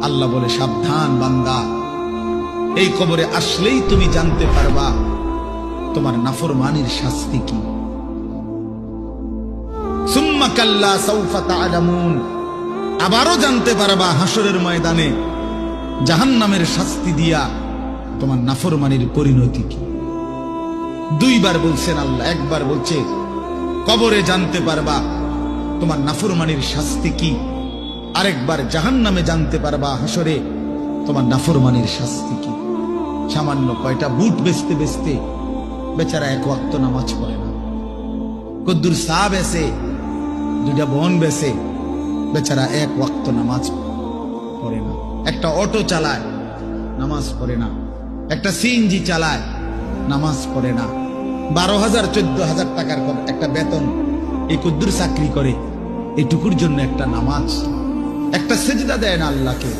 আল্লাহ বলে, সাবধান বান্দা, এই কবরে আসলেই তুমি জানতে পারবা তোমার নাফরমানির শাস্তি কি। সুম্মা কাল্লা সাউফা তা'লামুন, আবারও জানতে পারবা হাসরের ময়দানে জাহান্নামের শাস্তি দিয়া তোমার নাফরমানির পরিণতি কি। দুইবার বলছেন আল্লাহ, একবার বলছে কবরে জানতে পারবা তোমার নাফরমানির শাস্তি কি, আরেকবার জাহান্নামে জানতে পারবা হাসরে তোমার নাফরমানির শাস্তি কি। সামান্য কয়টা বুট বেচতে বেচতে বেচারা এক ওয়াক্ত নামাজ পড়ে না, কদ্দুর চা বেচে, দুইটা বন বেচে, বেচারা এক ওয়াক্ত নামাজ পড়ে না। একটা অটো চালায়, নামাজ পড়ে না। একটা সিএনজি চালায়, নামাজ পড়ে না। 12,000 14,000 টাকার একটা বেতন, এই কদ্দুর চাকরি করে, এটুকুর জন্য একটা নামাজ, একটা সেজদা দেয় না আল্লাহকে।